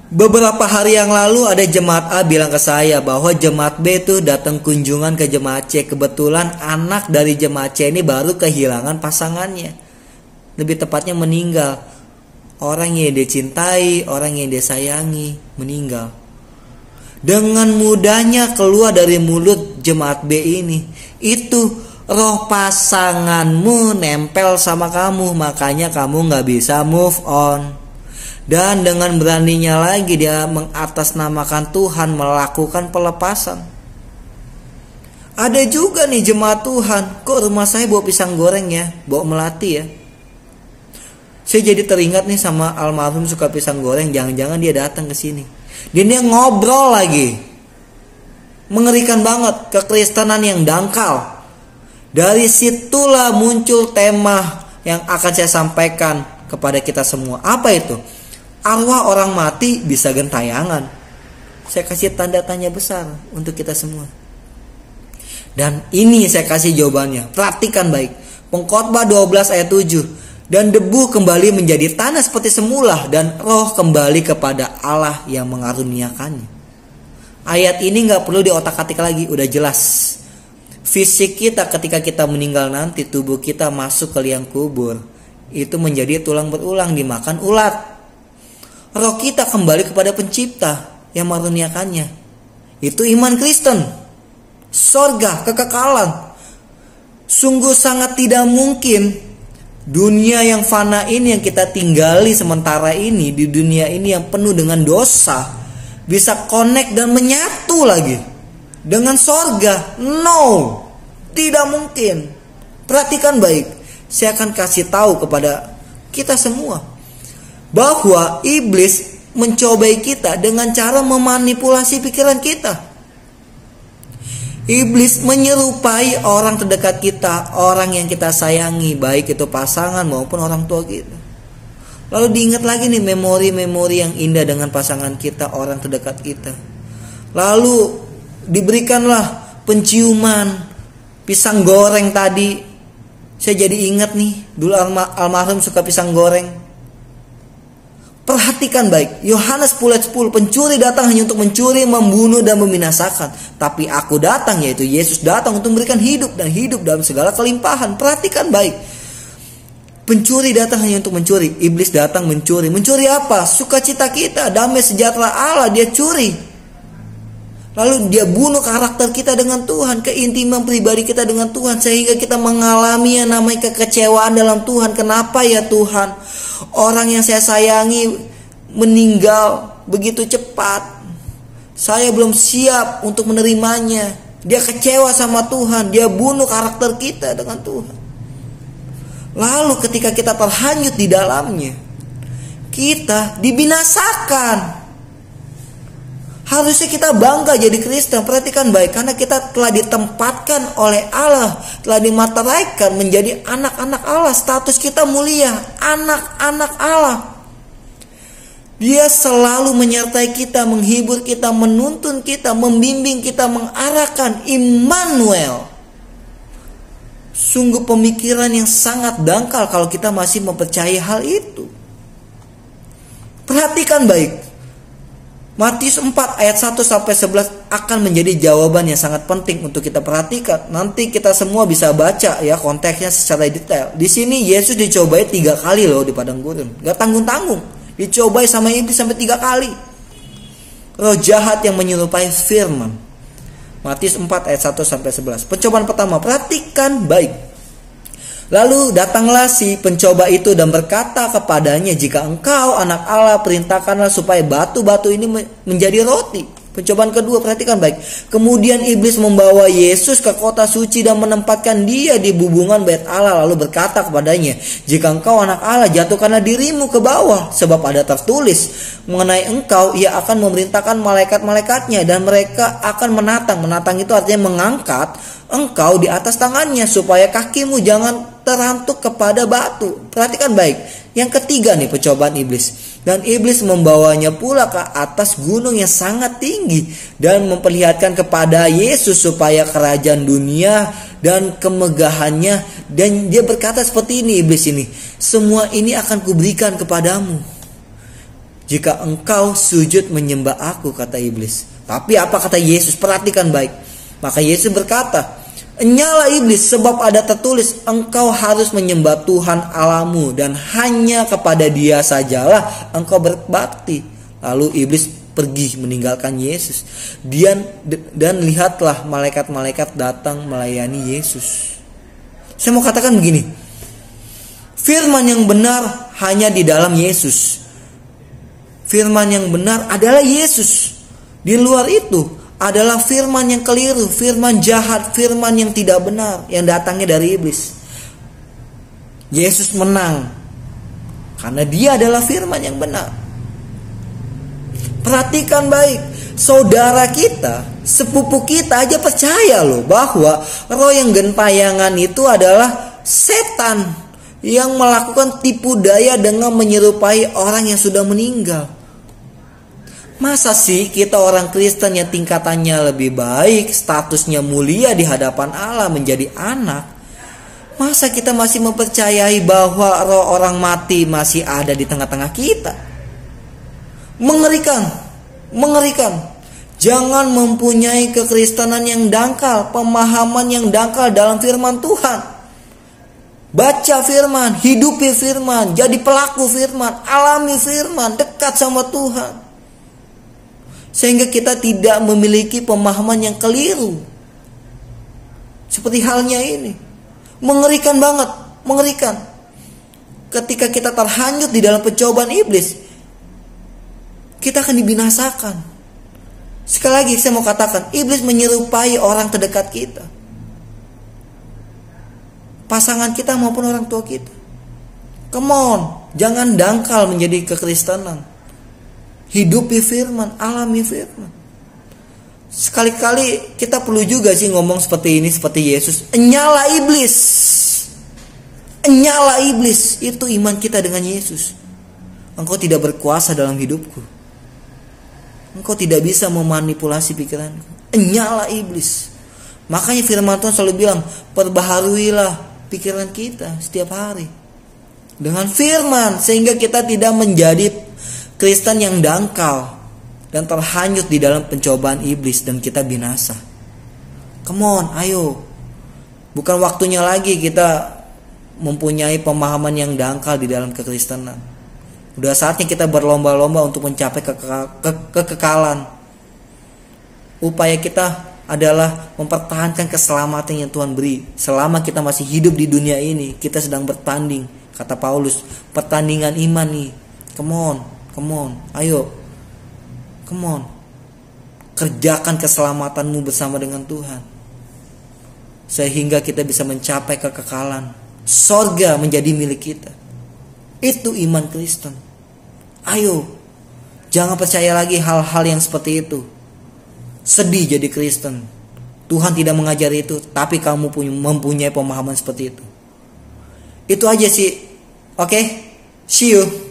Beberapa hari yang lalu ada jemaat A bilang ke saya bahwa jemaat B tuh datang kunjungan ke jemaat C. Kebetulan anak dari jemaat C ini baru kehilangan pasangannya. Lebih tepatnya meninggal. Orang yang dia cintai, orang yang dia sayangi meninggal. Dengan mudahnya keluar dari mulut jemaat B ini, itu roh pasanganmu nempel sama kamu, makanya kamu gak bisa move on. Dan dengan beraninya lagi dia mengatasnamakan Tuhan, melakukan pelepasan. Ada juga nih jemaat Tuhan, kok rumah saya bawa pisang goreng ya, bawa melati ya. Saya jadi teringat nih sama almarhum suka pisang goreng, jangan-jangan dia datang ke sini. Dan dia ngobrol lagi. Mengerikan banget, kekristenan yang dangkal. Dari situlah muncul tema yang akan saya sampaikan kepada kita semua. Apa itu? Arwah orang mati bisa gentayangan. Saya kasih tanda tanya besar untuk kita semua. Dan ini saya kasih jawabannya. Perhatikan baik. Pengkhotbah 12 ayat 7. Dan debu kembali menjadi tanah seperti semula, dan roh kembali kepada Allah yang mengaruniakannya. Ayat ini gak perlu diotak-atik lagi, udah jelas. Fisik kita ketika kita meninggal nanti, tubuh kita masuk ke liang kubur, itu menjadi tulang berulang dimakan ulat. Roh kita kembali kepada pencipta yang mengaruniakannya. Itu iman Kristen. Sorga, kekekalan. Sungguh sangat tidak mungkin dunia yang fana ini yang kita tinggali sementara ini, di dunia ini yang penuh dengan dosa, bisa connect dan menyatu lagi dengan sorga. No, tidak mungkin. Perhatikan baik. Saya akan kasih tahu kepada kita semua bahwa iblis mencobai kita dengan cara memanipulasi pikiran kita. Iblis menyerupai orang terdekat kita, orang yang kita sayangi, baik itu pasangan maupun orang tua kita. Lalu diingat lagi nih memori-memori yang indah dengan pasangan kita, orang terdekat kita. Lalu diberikanlah penciuman pisang goreng tadi. Saya jadi ingat nih, dulu almarhum suka pisang goreng. Perhatikan baik, Yohanes 10:10, pencuri datang hanya untuk mencuri, membunuh dan membinasakan. Tapi aku datang, yaitu Yesus datang untuk memberikan hidup dan hidup dalam segala kelimpahan. Perhatikan baik. Pencuri datang hanya untuk mencuri, iblis datang mencuri. Mencuri apa? Sukacita kita, damai sejahtera Allah dia curi. Lalu dia bunuh karakter kita dengan Tuhan, keintiman pribadi kita dengan Tuhan, sehingga kita mengalami yang namanya kekecewaan dalam Tuhan. Kenapa ya Tuhan? Orang yang saya sayangi meninggal begitu cepat. Saya belum siap untuk menerimanya. Dia kecewa sama Tuhan, dia bunuh karakter kita dengan Tuhan. Lalu ketika kita terhanyut di dalamnya, kita dibinasakan. Harusnya kita bangga jadi Kristen. Perhatikan baik, karena kita telah ditempatkan oleh Allah, telah dimateraikan menjadi anak-anak Allah. Status kita mulia, anak-anak Allah. Dia selalu menyertai kita, menghibur kita, menuntun kita, membimbing kita, mengarahkan. Immanuel. Sungguh pemikiran yang sangat dangkal kalau kita masih mempercayai hal itu. Perhatikan baik. Matius 4 ayat 1-11 akan menjadi jawaban yang sangat penting untuk kita perhatikan. Nanti kita semua bisa baca ya konteksnya secara detail. Di sini Yesus dicobai 3 kali loh di padang gurun. Gak tanggung-tanggung. Dicobai sama iblis sampai 3 kali. Roh jahat yang menyerupai firman. Matius 4 ayat 1-11. Pencobaan pertama, perhatikan baik. Lalu datanglah si pencoba itu dan berkata kepadanya, jika engkau anak Allah, perintahkanlah supaya batu-batu ini menjadi roti. Pencobaan kedua, perhatikan baik. Kemudian iblis membawa Yesus ke kota suci dan menempatkan dia di bubungan bait Allah, lalu berkata kepadanya, jika engkau anak Allah, jatuhkanlah dirimu ke bawah, sebab ada tertulis mengenai engkau, ia akan memerintahkan malaikat-malaikatnya dan mereka akan menatang. Menatang itu artinya mengangkat engkau di atas tangannya, supaya kakimu jangan terantuk kepada batu. Perhatikan baik. Yang ketiga nih pencobaan iblis. Dan iblis membawanya pula ke atas gunung yang sangat tinggi dan memperlihatkan kepada Yesus supaya kerajaan dunia dan kemegahannya. Dan dia berkata seperti ini, iblis ini, semua ini akan kuberikan kepadamu jika engkau sujud menyembah aku, kata iblis. Tapi apa kata Yesus? Perhatikan baik. Maka Yesus berkata, "Enyalah iblis, sebab ada tertulis, engkau harus menyembah Tuhan Allahmu dan hanya kepada Dia sajalah engkau berbakti." Lalu iblis pergi meninggalkan Yesus. Dan lihatlah malaikat-malaikat datang melayani Yesus. Saya mau katakan begini. Firman yang benar hanya di dalam Yesus. Firman yang benar adalah Yesus. Di luar itu adalah firman yang keliru, firman jahat, firman yang tidak benar, yang datangnya dari iblis. Yesus menang karena Dia adalah firman yang benar. Perhatikan baik, saudara kita, sepupu kita aja percaya loh bahwa roh yang gentayangan itu adalah setan yang melakukan tipu daya dengan menyerupai orang yang sudah meninggal. Masa sih kita orang Kristen yang tingkatannya lebih baik, statusnya mulia di hadapan Allah menjadi anak, masa kita masih mempercayai bahwa roh orang mati masih ada di tengah-tengah kita? Mengerikan, mengerikan. Jangan mempunyai kekristenan yang dangkal, pemahaman yang dangkal dalam firman Tuhan. Baca firman, hidupi firman, jadi pelaku firman, alami firman, dekat sama Tuhan. Sehingga kita tidak memiliki pemahaman yang keliru. Seperti halnya ini. Mengerikan banget, mengerikan. Ketika kita terhanyut di dalam pencobaan iblis, kita akan dibinasakan. Sekali lagi saya mau katakan, iblis menyerupai orang terdekat kita. Pasangan kita maupun orang tua kita. Come on, jangan dangkal menjadi kekristenan. Hidupi firman, alami firman. Sekali-kali kita perlu juga sih ngomong seperti ini, seperti Yesus. Enyala iblis. Enyala iblis. Itu iman kita dengan Yesus. Engkau tidak berkuasa dalam hidupku. Engkau tidak bisa memanipulasi pikiranku. Enyala iblis. Makanya firman Tuhan selalu bilang, perbaharuilah pikiran kita setiap hari dengan firman, sehingga kita tidak menjadi Kristen yang dangkal dan terhanyut di dalam pencobaan iblis dan kita binasa. Come on, ayo. Bukan waktunya lagi kita mempunyai pemahaman yang dangkal di dalam kekristenan. Udah saatnya kita berlomba-lomba untuk mencapai kekekalan. Upaya kita adalah mempertahankan keselamatan yang Tuhan beri. Selama kita masih hidup di dunia ini, kita sedang bertanding. Kata Paulus, pertandingan iman nih. Come on, ayo. Come on. Kerjakan keselamatanmu bersama dengan Tuhan. Sehingga kita bisa mencapai kekekalan. Sorga menjadi milik kita. Itu iman Kristen. Ayo. Jangan percaya lagi hal-hal yang seperti itu. Sedih jadi Kristen. Tuhan tidak mengajari itu, tapi kamu mempunyai pemahaman seperti itu. Itu aja sih. Oke? See you.